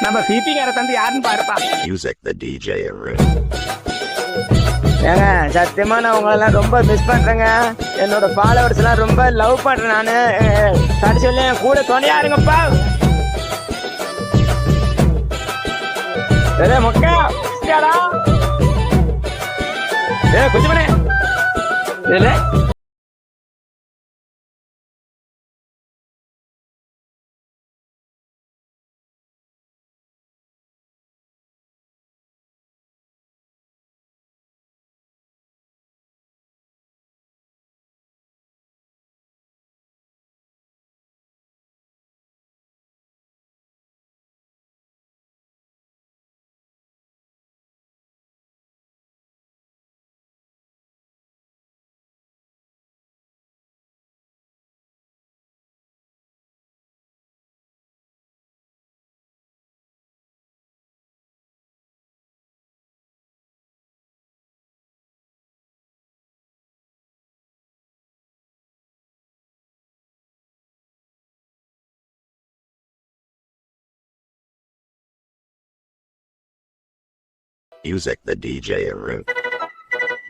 நம்ம பிபிகார தந்து யாருன்னு பாருப்பா. Music the DJ Arun. ஏங்க சத்தியமா நான் உங்களெல்லாம் ரொம்ப மிஸ் பண்றேங்க. என்னோட ஃபாலோவர்ஸ் எல்லாம் ரொம்ப லவ் பண்றேன் நானு. கடைசியில என் கூட துணையா இருங்கப்பா. மக்கா கொஞ்சம் இல்ல Music the DJ Arun.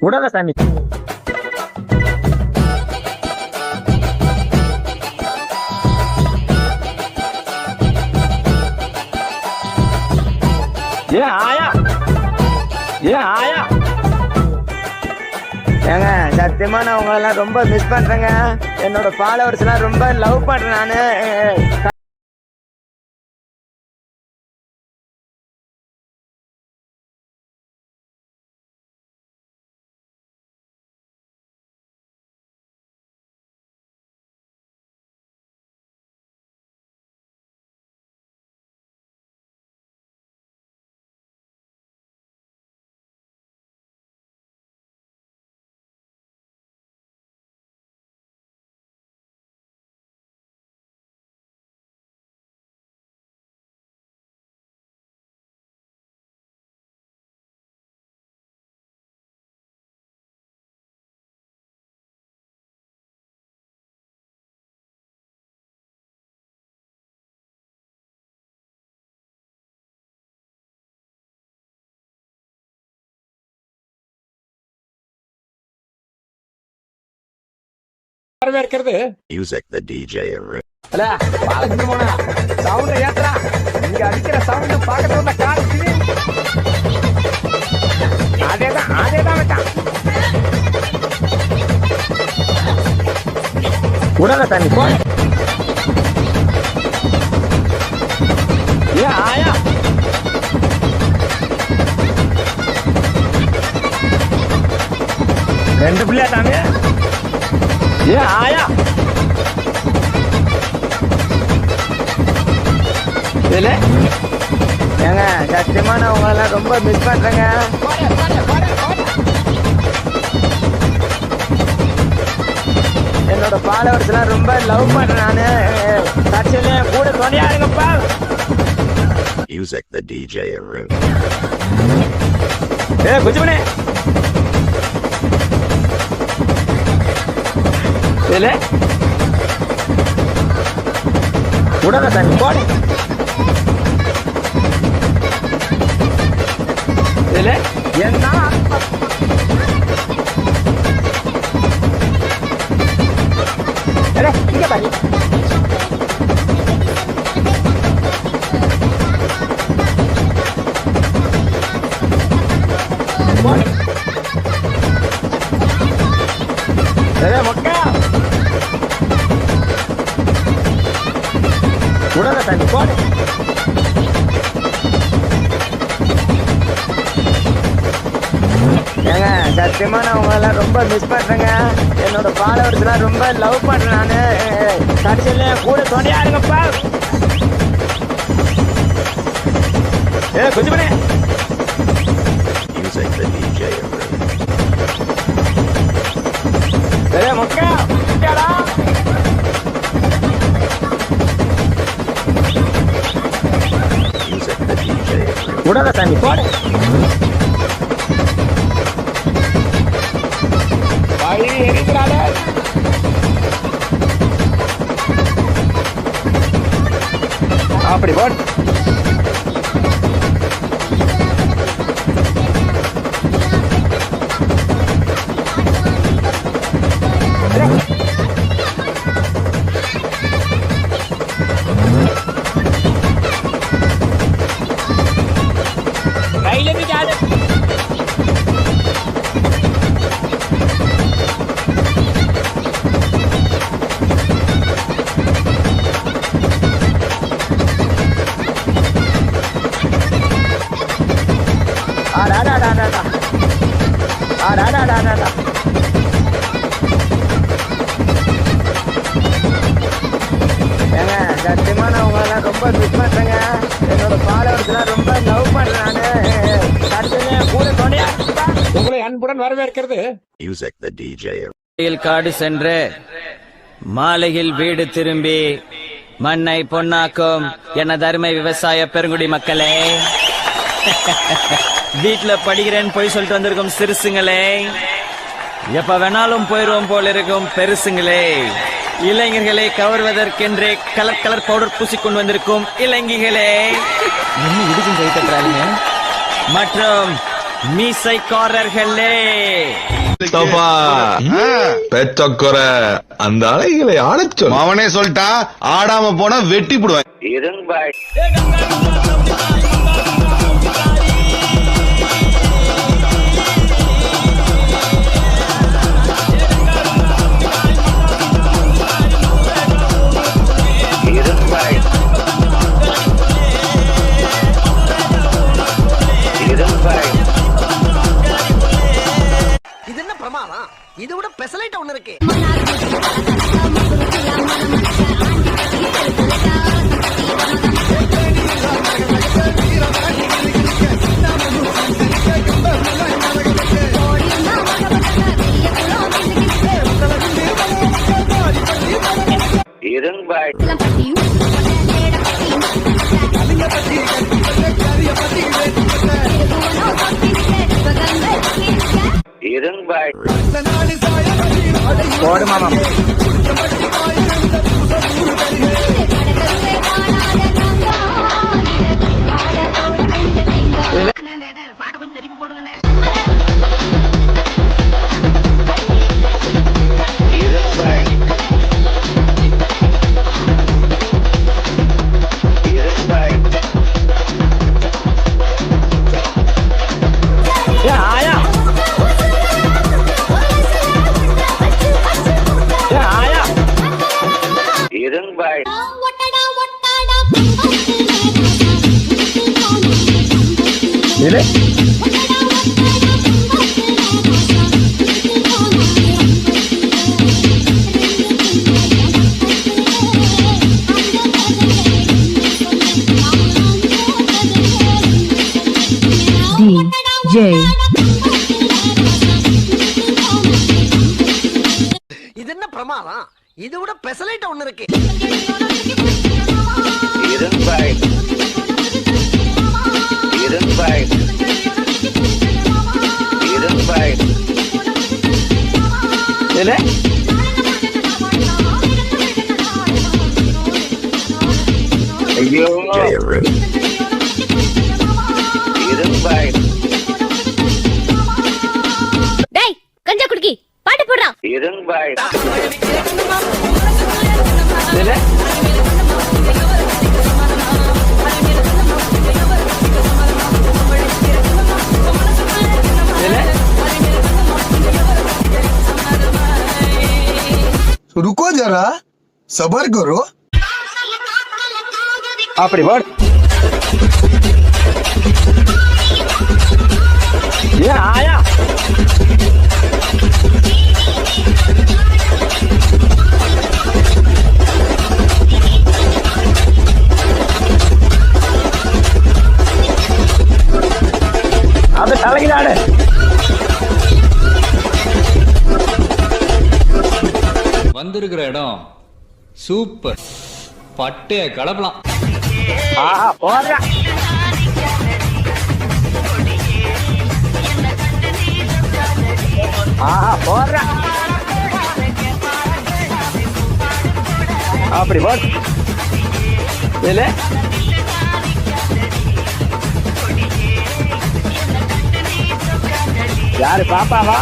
உடல சாமி ஏங்க சத்தியமா நான் உங்களெல்லாம் ரொம்ப மிஸ் பண்றேங்க. என்னோட ஃபாலோவர்ஸ் எல்லாம் ரொம்ப லவ் பண்றேன் நானு. வரவேற்கிறது Music the DJ Arun. Sound ஏத்துறா. இங்க அடிக்கிற சவுண்ட் பாக்கத்துல காசு அதேதான் வச்சான். உடல தண்ணி போ. ஆயா ரெண்டு பிள்ளையா தானே. ஆயா ஏங்க சத்தியமா நான் உங்களெல்லாம் ரொம்ப மிஸ் பண்றேங்க. என்னோட ஃபாலோவர்ஸ் எல்லாம் ரொம்ப லவ் பண்றேன் நானு. கடைசியில என் கூட துணையா இருங்கப்பா. Music the DJ Arun. கொஞ்சம் உடல தண்ணி போட. என்ன இங்க பாரு. மக்கா உடல தண்ணி போட. ஏங்க சத்தியமா நான் உங்களெல்லாம் ரொம்ப மிஸ் பண்றேங்க. என்னோட ஃபாலோவர்ஸ் எல்லாம் ரொம்ப லவ் பண்றேன் நானு. கடைசியில என் கூட துணையா இருங்கப்பா. கொஞ்சம் Music the DJ Arun. Mecca Music the DJ Arun. உடல தண்ணி போட. அப்படி போட் அடாடாடாடாடா. ஏங்க சத்தியமா நான் உங்களெல்லாம் ரொம்ப மிஸ் பண்றேங்க. என்னோட ஃபாலோவர்ஸ்லாம் ரொம்ப லவ் பண்றேன் நானு. கடைசியில கூட தோண்டியா உங்களை அன்புடன் வரவேற்கிறது Music the DJ. காடு சென்று மாலையில் வீடு திரும்பி மண்ணை பொன்னாக்கும் எனது அருமை விவசாய பெருங்குடி மக்களே, வீட்டுல படிக்கிறேன்னு போய் சொல்லிட்டு வந்திருக்கும் சிறுசுங்களே, எப்ப வேணாலும் போயிருவோம் போல இருக்கும் பெருசுங்களே, இளைஞர்களை கவர்வதற்கென்றே கலர் கலர் பவுடர் பூசிக்கொண்டு வந்திருக்கும் இளைஞர்களே, இன்னும் இடுக்கும் கை தட்டுறாங்க, மற்றும் மீசைக்காரர்களே, பெச்சொக்கர அந்த அலைகளை ஆடச் சொல். அவனே சொல்லிட்டா ஆடாம போனா வெட்டி போடுவேன். இது என்ன பிரமாதம்? இதை விட பெசலைட் ஒண்ணு இருக்கு. போடு மாமா. ஆயா ஆயா DJ. இது என்ன பிரமாதம்? இதை விட பெசலைட் ஒண்ணு இருக்கு. ஐயோ DJ room. டேய் கஞ்சா குடுக்கி பாட்டு போடுறா. रुको जरा सबर करो. அப்படி போடு. ஆயா அது தலைகிறாடு. வந்திருக்கிற இடம் சூப்பர், பட்டைய கலப்பலாம். ஆஹா போடுற. ஆஹா போடுற. அப்படி போடு. இல்ல யாரு பாப்பாவா?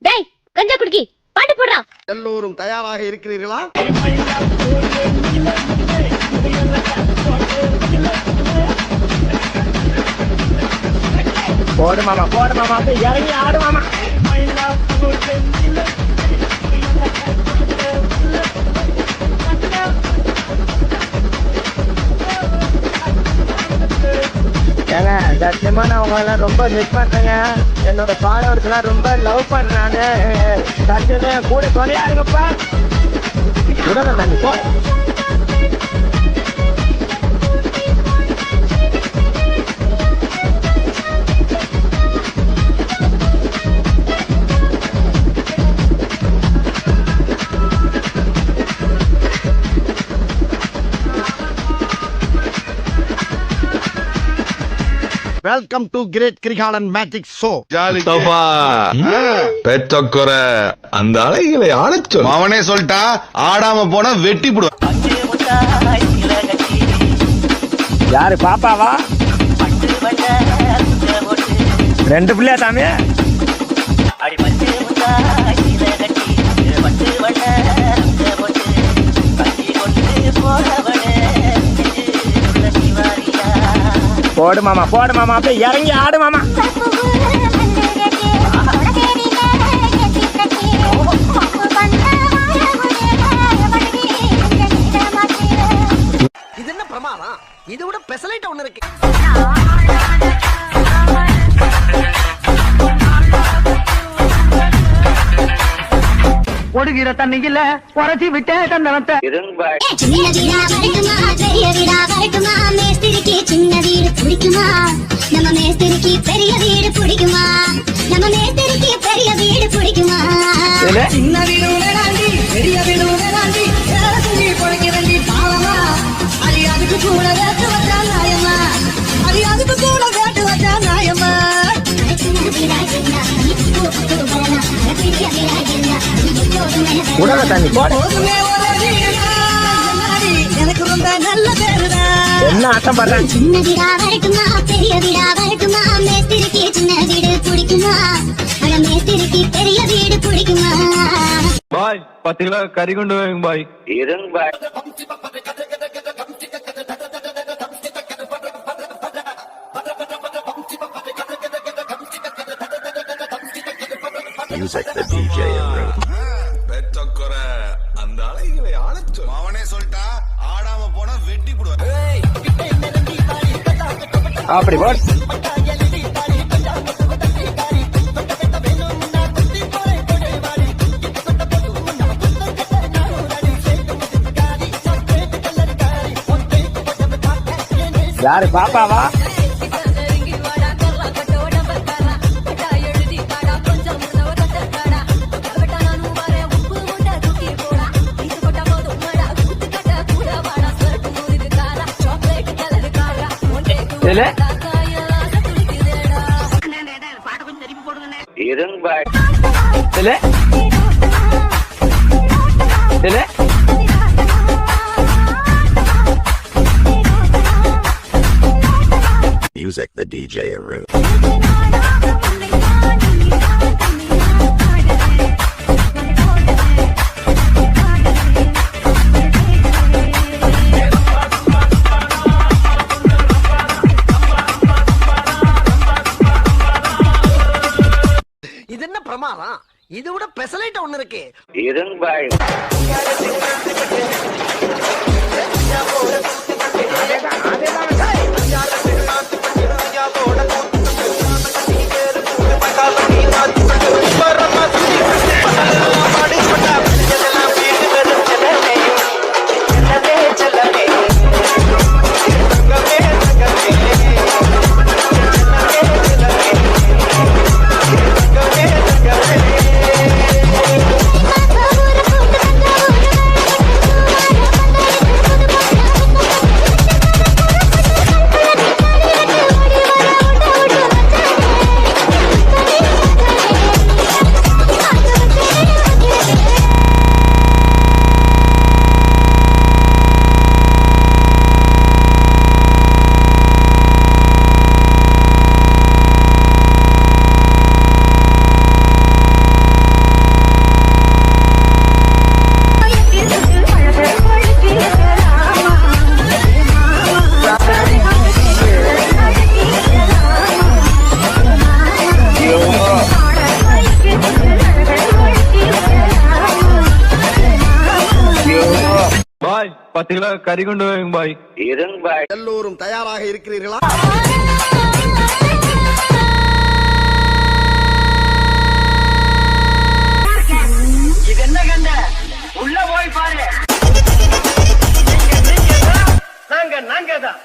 டேய் கஞ்சா குடுக்கி பாட்டு போடுறா. எல்லோரும் தயாராக இருக்கிறீர்களா? போடு மாமா போடு மாமா. இறங்கி ஆடு மாமா. ஏங்க சத்தியமா நான் உங்களெல்லாம் ரொம்ப மிஸ் பண்றேங்க. என்னோட ஃபாலோவர்ஸ் எல்லாம் ரொம்ப லவ் பண்றாங்க. சத்தியமே கூட துணையா இருங்கப்பா. உடனே தண்ணி போ. Welcome to great Kirikalan magic show. Mustafa, பெத்தக்குற அந்த அலைகளை ஆளச் சொல். அவனே சொல்லிட்டா ஆடாம போனா வெட்டி போடுவேன். யாரு பாப்பாவா? 2 பிள்ளையா சாமி? போடு மாமா, போடு மாமா, அப்படியே இறங்கி ஆடு மாமா. இது என்ன பிரமாதம்? இது விட பெசலைட் ஒண்ணு இருக்கு. ஒடுகிற தண்ணியில குறைச்சி விட்டே கண்ணனத்தை. சின்ன வீடா வரட்டுமா பெரிய வீடா வரட்டுமா மேஸ்திரிக்கு சின்ன வீடு பிடிக்குமா நம்ம மேஸ்திரிக்கு பெரிய வீடு பிடிக்குமா நம்ம மேஸ்திரிக்கு பெரிய வீடு பிடிக்குமா சின்ன வீடு வேணாண்டி, பெரிய வீடு வேணாண்டி, சொல்லி பொழைக்க வேண்டி பாவமா. அது அதுக்கு கூட வேட்டு வச்சா நியாயமா, அது அதுக்கு கூட வேட்டு வச்சா நியாயமா. உடனே தண்ணி போடு. போதுமே ஒரு வீடுடா, எனக்கு ரொம்ப நல்ல பேருடா. என்ன ஆட்டம் பண்றாங்க? சின்ன வீடா வரட்டுமா பெரிய வீடா வரட்டுமா மேஸ்திரிக்கு சின்ன வீடு பிடிக்குமா அட மேஸ்திரிக்கு பெரிய வீடு பிடிக்குமா பாய் 10 கிலோ கறி கொண்டு வாங்க பாய். Music the DJ in room. பெத்தக்குற அந்த அலைகளை ஆளச் சொல். அவனே சொல்லிட்டா ஆடாம போனா வெட்டி போடுவேன். அப்படி போடு. யாரு பாப்பாவா? இல்ல இல்ல இல்ல Music the DJ in room. இது என்ன பிரமாதம்? இது விட பெசலைட் ஒண்ணு இருக்கு. 10 கிலோ கறி கொண்டு வாங்க பாய். எல்லோரும் தயாராக இருக்கிறீர்களா? இது என்ன கண்ட உள்ள போய் பாரு. நாங்க தான்